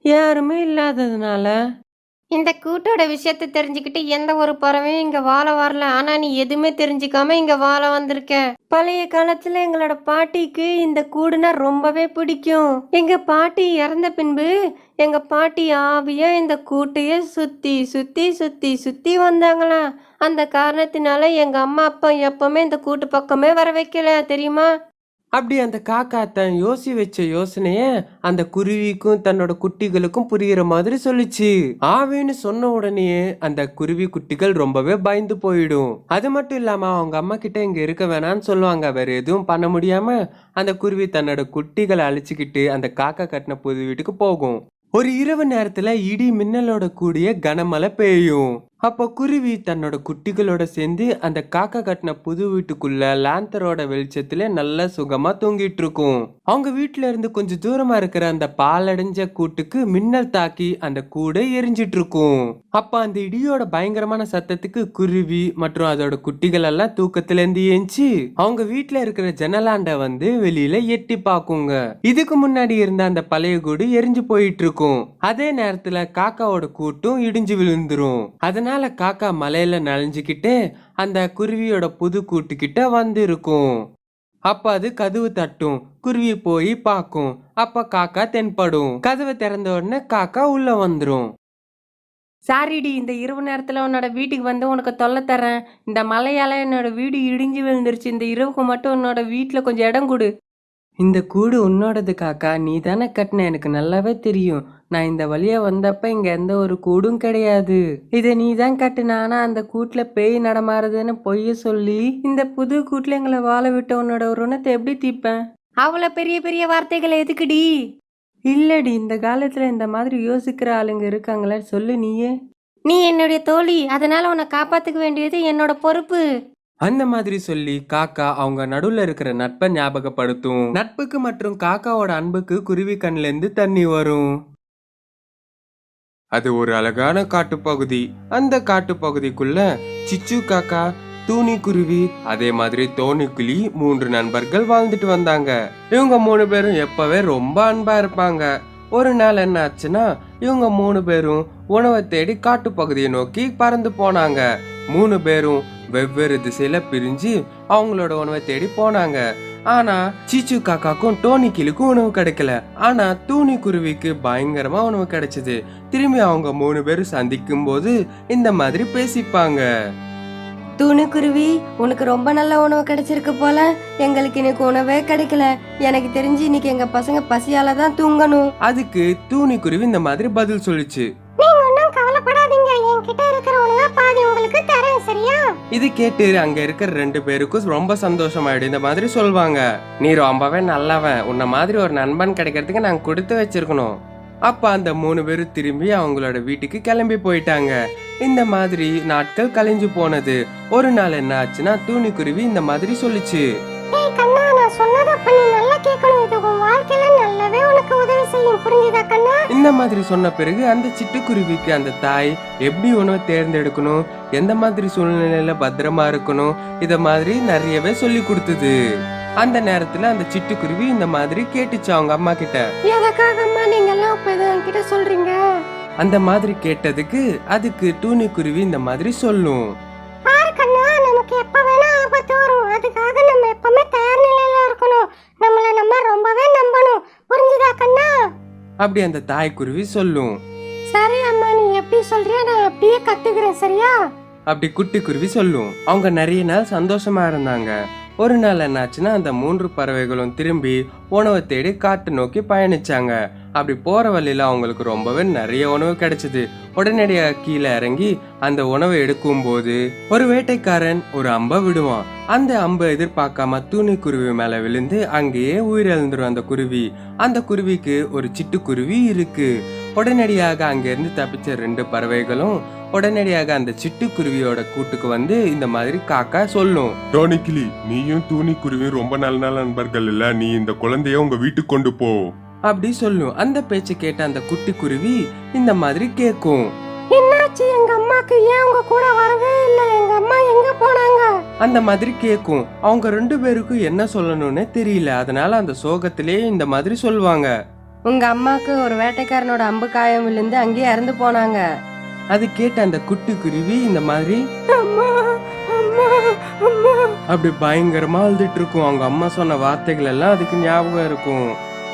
யாருமே இல்லாததுனால. இந்த கூட்டோட விஷயத்தை தெரிஞ்சுக்கிட்டு எந்த ஒரு பறவையும் இங்க வாழ வரல. ஆனா நீ எதுவுமே தெரிஞ்சுக்காம இங்க வாழ வந்திருக்க. பழைய காலத்துல எங்களோட பாட்டிக்கு இந்த கூடுனா ரொம்பவே பிடிக்கும். எங்க பாட்டி இறந்த பின்பு எங்க பாட்டி ஆவியா இந்த கூட்டையே சுத்தி சுத்தி சுத்தி சுத்தி வந்தாங்களாம். அந்த காரணத்தினால எங்க அம்மா அப்பா எப்பவுமே இந்த கூட்டு பக்கமே வர வைக்கல, தெரியுமா? அப்படி அந்த காக்கா தன் வச்ச யோசனைய அந்த குருவிக்கும் தன்னோட குட்டிகளுக்கும் புரியுற மாதிரி சொல்லிச்சு. ஆவின்னு சொன்ன உடனே அந்த குருவி குட்டிகள் ரொம்பவே பயந்து போயிடும். அது மட்டும் இல்லாம அவங்க அம்மா கிட்ட இங்க இருக்க வேணாம்னு சொல்லுவாங்க. வேற எதுவும் பண்ண முடியாம அந்த குருவி தன்னோட குட்டிகளை அழிச்சுக்கிட்டு அந்த காக்கா கட்டின புது வீட்டுக்கு போகும். ஒரு இரவு நேரத்துல இடி மின்னலோட கூடிய கனமழை பெய்யும். அப்போ குருவி தன்னோட குட்டிகளோட சேர்ந்து அந்த காக்கா கட்டின புது வீட்டுக்குள்ள லாந்தரோட வெளிச்சத்துல நல்லா சுகமா தூங்கிட்டு இருக்கும். அவங்க வீட்டுல இருந்து கொஞ்சம் தூரமா இருக்கிற அந்த பாலடைஞ்ச கூட்டுக்கு மின்னல் தாக்கி அந்த கூடை எரிஞ்சிட்டு இருக்கும். அப்ப அந்த இடியோட பயங்கரமான சத்தத்துக்கு குருவி மற்றும் அதோட குட்டிகள் எல்லாம் தூக்கத்துல இருந்து ஏஞ்சி அவங்க வீட்டுல இருக்கிற ஜன்னலாண்ட வந்து வெளியில எட்டி பாக்குங்க. இதுக்கு முன்னாடி இருந்த அந்த பழைய கூடு எரிஞ்சு போயிட்டு இருக்கும். அதே நேரத்துல காக்காவோட கூட்டும் இடிஞ்சு விழுந்துரும். அதனால காக்கா மலையில நனைஞ்சுக்கிட்டு அந்த குருவியோட புது கூட்டுக்கிட்ட வந்து இருக்கும். அப்ப அது கதவு தட்டும். குருவி போய் பாக்கும். அப்ப காக்கா தென்படும். கதவை திறந்த உடனே காக்கா உள்ள வந்துரும். சாரிடி, இந்த இரவு நேரத்துல உன்னோட வீட்டுக்கு வந்து உனக்கு தொல்லை தரேன். இந்த மழையால என்னோட வீடு இடிஞ்சு விழுந்துருச்சு. இந்த இரவுக்கு மட்டும் உன்னோட வீட்டுல கொஞ்சம் இடம் கொடு. இந்த கூடு உன்னோடது காக்கா, நீ தானே கட்டின. எனக்கு நல்லாவே தெரியும். நான் இந்த வழியா வந்தப்ப இங்க எந்த ஒரு கூடும் கிடையாது. இதை நீ தான் கட்டின. ஆனா அந்த கூட்டுல பேய் நடமாறுதுன்னு பொய்ய சொல்லி இந்த புது கூட்டுல எங்களை வாழ விட்ட உன்னோட ருணத்தை எப்படி தீப்பேன்? அவ்வளவு பெரிய பெரிய வார்த்தைகளை எதுக்குடி? இல்லடி, இந்த காலத்துல இந்த மாதிரி யோசிக்கிற ஆளுங்க இருக்காங்களா? சொல்லு நீயே. நீ என்னுடைய தோழி, அதனால உன்னை காப்பாத்துக்க வேண்டியது என்னோட பொறுப்பு. அந்த மாதிரி சொல்லி காக்கா அவங்க நடுவுல இருக்கிற நட்பை ஞாபகப்படுத்தும். நட்புக்கு மற்றும் காக்காவோட அன்புக்கு குருவி கண்ணுல இருந்து தண்ணி வரும். அது ஒரு அழகான காட்டுப்பகுதி. அந்த காட்டுப்பகுதிக்குள்ள சிச்சு காக்கா, தூணி குருவி, அதே மாதிரி தோணி கிளி 3 நண்பர்கள் வாழ்ந்துட்டு வந்தாங்க. இவங்க 3 பேரும் எப்பவே ரொம்ப அன்பா இருப்பாங்க. ஒரு நாள் என்ன ஆச்சுன்னா, இவங்க 3 பேரும் உணவை தேடி காட்டுப்பகுதியை நோக்கி பறந்து போனாங்க. 3 பேரும் வெவ்வேறு திசையில பிரிஞ்சு அவங்களோட உணவை தேடி போனாங்க. ஆனா சீச்சு காக்காக்கும் டோனி கிளிக்கும் உணவு கிடைக்கல. ஆனா தூணி குருவிக்கு பயங்கரமா உணவு கிடைச்சது. திரும்பி அவங்க 3 பேரும் சந்திக்கும் போது இந்த மாதிரி பேசிப்பாங்க. தூணுக்குருவி, உனக்கு ரொம்ப நல்ல உணவு கிடைச்சிருக்கு போல. எங்களுக்கு இன்னைக்கு உணவே கிடைக்கல. எனக்கு தெரிஞ்சு இன்னைக்கு எங்க பசங்க பசியால தான் தூங்கணும். அதுக்கு தூணி குருவி இந்த மாதிரி பதில் சொல்லுச்சு. நீங்க ஒன்றும் கவலைப்படாதீங்க, என்கிட்ட இருக்கிற உணவை பாதி உங்களுக்கு தரேன், சரியா? இது கேட்டு அங்க இருக்கிற 2 பேருக்கும் ரொம்ப சந்தோஷமாயிடும். இந்த மாதிரி சொல்வாங்க, நீ ரொம்பவே நல்லவன், உன்ன மாதிரி ஒரு நண்பன் கிடைக்கிறதுக்கு நாங்க கொடுத்து வச்சிருக்கணும். அப்ப அந்த 3 பேரும் திரும்பி அவங்களோட வீட்டுக்கு கிளம்பி போயிட்டாங்க. இந்த மாதிரி நாட்கள் கழிஞ்சு போனது. ஒரு நாள் என்ன ஆச்சுன்னா தூணி குருவி இந்த மாதிரி சொல்லுச்சு. ஏய் கண்ணா, நான் சொன்னதை அப்ப நீ நல்லா கேட்கணும். இது உன் வாழ்க்கையில நல்லாவே உனக்கு உதவி செய்யும், புரிஞ்சுதா கண்ணா? இந்த மாதிரி சொன்ன பிறகு அந்த சிட்டுக்குருவிக்கு அந்த தாய் எப்படி உணவை தேர்ந்தெடுக்கணும், எந்த மாதிரி சூழ்நிலையில பத்திரமா இருக்கணும், இத மாதிரி நிறையவே சொல்லி கொடுத்தது. அந்த நேரத்துல அந்த சிட்டுக்குருவி இந்த மாதிரி கேட்டுச்சு அவங்க அம்மா கிட்ட. எதுக்காக அம்மா நீங்க எல்லாம் இப்ப இதை என்கிட்ட சொல்றீங்க? அந்த மாதிரி கேட்டதுக்கு அதுக்கு தூணி குருவி இந்த மாதிரி சொல்லும். பாரு கண்ணா, நமக்கு எப்ப வேணா ஆபத்து வரும். அதுக்காக நம்ம எப்பவுமே தயார் நிலையில இருக்கணும். நம்மள நம்ம ரொம்பவே நம்பணும், புரிஞ்சுதா கண்ணா? அப்படி அந்த தாய்க்குருவி சொல்லும். சரி அம்மா, நீ எப்படி சொல்றியா நான் அப்படியே கத்துக்கிறேன், சரியா? அப்படி குட்டி குருவி சொல்லும். அவங்க நிறைய நாள் சந்தோஷமா இருந்தாங்க. ஒரு நாள் என்னாச்சுன்னா அந்த 3 பறவைகளும் திரும்பி உணவை தேடி காட்டு நோக்கி பயணிச்சாங்க. அப்படி போற வழியில அவங்களுக்கு ரொம்பவே நிறைய உணவு கிடைச்சது. உடனடியாக கீழே இறங்கி அந்த உணவை எடுக்கும் போது ஒரு வேட்டைக்காரன் ஒரு அம்பை விடுவான். அந்த அம்பை எதிர்பார்க்காம தூணி குருவி மேல விழுந்து அங்கேயே உயிரிழந்துரும் அந்த குருவி. அந்த குருவிக்கு ஒரு சிட்டுக்குருவி இருக்கு. உடனடியாக அங்கிருந்து தப்பிச்ச 2 பறவைகளும் உடனடியாக அந்த சிட்டுக்குருவியோட கூட்டுக்கு வந்து இந்த மாதிரி காக்கா சொல்லும். டோனி கிளி, நீயும் தூணி குருவியும் ரொம்ப நல்ல நண்பர்கள் இல்ல, நீ இந்த குழந்தைய உங்க வீட்டுக்கு கொண்டு போ அப்படி சொல்லும். அந்த பேச்சை கேட்ட அந்த குட்டி குருவி இந்த மாதிரி கேக்கும். என்னாச்சு? எங்க அம்மாக்கு ஏன் உங்க கூட வரவே இல்ல? எங்க அம்மா எங்க போனாங்க? அந்த மாதிரி கேக்கும். அவங்க 2 பேருக்கும் என்ன சொல்லணும்னு தெரியல. அதனால அந்த சோகத்திலே இந்த மாதிரி சொல்லுவாங்க. உங்க அம்மாக்கு ஒரு வேட்டைக்காரனோட அம்பு காயம் விழுந்து அங்கேயே இறந்து போனாங்க. அது கேட்ட அந்த குட்டி குருவி இந்த மாதிரி அம்மா அம்மா அம்மா அப்படி பயங்கரமா அழுதுட்டு இருக்கும். அவங்க அம்மா சொன்ன வார்த்தைகள் எல்லாம் அதுக்கு ஞாபகம் இருக்கும்.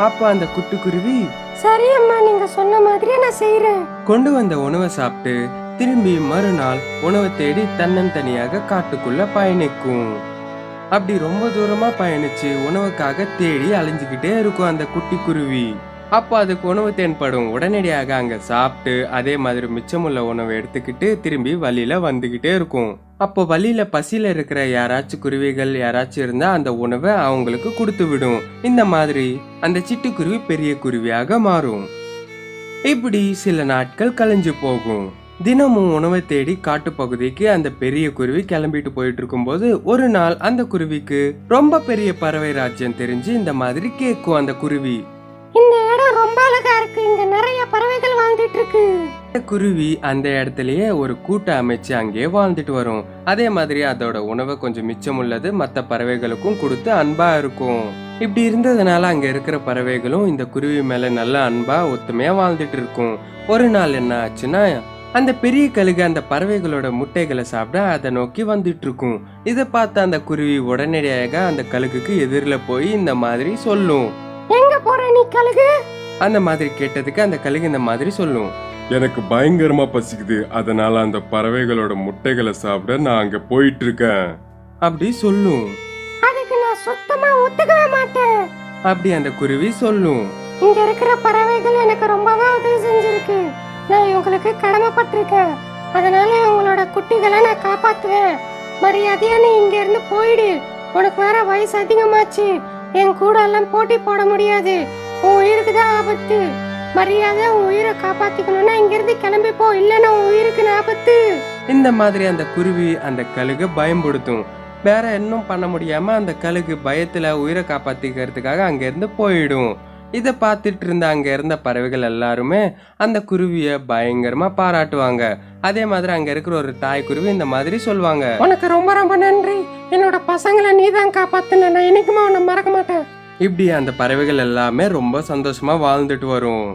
அப்ப அந்த குட்டி குருவி, சரி அம்மா, நீங்க சொன்ன மாதிரியே நான் செய்யறேன். கொண்டு வந்த உணவை சாப்பிட்டு திரும்பி மறுநாள் உணவை தேடி தன்னந்தனியாக காட்டுக்குள்ள பயணிக்கும். அப்படி ரொம்ப தூரமா பயணிச்சு உணவுக்காக தேடி அலைஞ்சுக்கிட்டே இருக்கும் அந்த குட்டி குருவி. அப்போ அதுக்கு உணவு தென்படும். உடனடியாக அங்க சாப்பிட்டு அதே மாதிரி மிச்சமுள்ள உணவை எடுத்துக்கிட்டு திரும்பி வழியில வந்துகிட்டே இருக்கும். அப்போ வழியில பசியில இருக்கிற யாராச்சும் குருவிகள் யாராச்சும் இருந்தா அந்த உணவை அவங்களுக்கு கொடுத்து விடும். இந்த மாதிரி அந்த சிட்டுக்குருவி பெரிய குருவியாக மாறும். இப்படி சில நாட்கள் கழிஞ்சு போகும். தினமும் உணவை தேடி காட்டு பகுதிக்கு அந்த பெரிய குருவி கிளம்பிட்டு போயிட்டு இருக்கும்போது ஒரு நாள் அந்த குருவிக்கு ரொம்ப பெரிய பறவை ராஜ்யம் தெரிஞ்சு இந்த மாதிரி கேட்கும் அந்த குருவி. இந்த இடம் ரொம்ப அழகா இருக்கு, இங்க நிறைய பறவைகள் வாழ்ந்துட்டு இருக்கு. குருவி அந்த இடத்துலயே ஒரு கூட்டை அமைச்சு அங்கேயே வாழ்ந்துட்டு வரும். அதே மாதிரி அதோட உணவை கொஞ்சம் மிச்சம் உள்ளது மற்ற பறவைகளுக்கும் கொடுத்து அன்பா இருக்கும். இப்படி இருந்ததுனால அங்க இருக்கிற பறவைகளும் இந்த குருவி மேல நல்ல அன்பா ஒத்துமையா வாழ்ந்துட்டு இருக்கும். ஒரு நாள் என்ன ஆச்சுன்னா அந்த பெரிய கழுகு அந்த பறவைகளோட முட்டைகளை சாப்பிட அதை நோக்கி வந்துட்டு இருக்கும். இதை பார்த்த அந்த குருவி உடனடியாக அந்த கழுகுக்கு எதிரில் போய் இந்த மாதிரி சொல்லும். எங்க போற நீ கழுகு? அந்த மாதிரி கேட்டதுக்கு அந்த கழுகு இந்த மாதிரி சொல்லும். எனக்கு பயங்கரமா பசிக்குது, அதனால அந்த பறவைகளோட முட்டைகளை சாப்பிட நான் அங்க போயிட்டு இருக்கேன் அப்படி சொல்லும். அதுக்கு நான் சுத்தமா ஒத்துக்கவே மாட்டேன். அப்படி அந்த குருவி சொல்லும். இங்க இருக்கிற பறவைகள் எனக்கு ரொம்பவே உதவி செஞ்சிருக்கு. நான் இவங்களுக்கு கடமைப்பட்டிருக்கேன். அதனால உங்களோட குட்டிகளை நான் காப்பாத்துவேன். மரியாதையா நீ இங்க இருந்து போயிடு. உனக்கு வேற வயசு அதிகமாச்சு. என் கூட எல்லாம் போட்டி போட முடியாது. உன் உயிருக்கு தான் ஆபத்து. மரியாதை உன் உயிரை காப்பாத்திக்கணும்னா இங்க இருந்து கிளம்பி போ, இல்லைன்னா உன் உயிருக்கு ஆபத்து. இந்த மாதிரி அந்த குருவி அந்த கழுகு பயன்படுத்தும். வேற இன்னும் பண்ண முடியாம அந்த கழுகு பயத்துல உயிரை காப்பாத்திக்கிறதுக்காக அங்க இருந்து போயிடும். இதை பார்த்துட்டு இருந்த அங்க இருந்த பறவைகள் எல்லாருமே அந்த குருவிய பயங்கரமா பாராட்டுவாங்க. அதே மாதிரி அங்க இருக்கிற ஒரு தாய் குருவி இந்த மாதிரி சொல்லுவாங்க. உனக்கு ரொம்ப ரொம்ப நன்றி. என்னோட பசங்களை நீ தான் காப்பாத்துன. நான் என்னைக்குமே உன்னை மறக்க மாட்டேன். இப்படி அந்த பறவைகள் எல்லாமே ரொம்ப சந்தோஷமா வாழ்ந்துட்டு வரும்.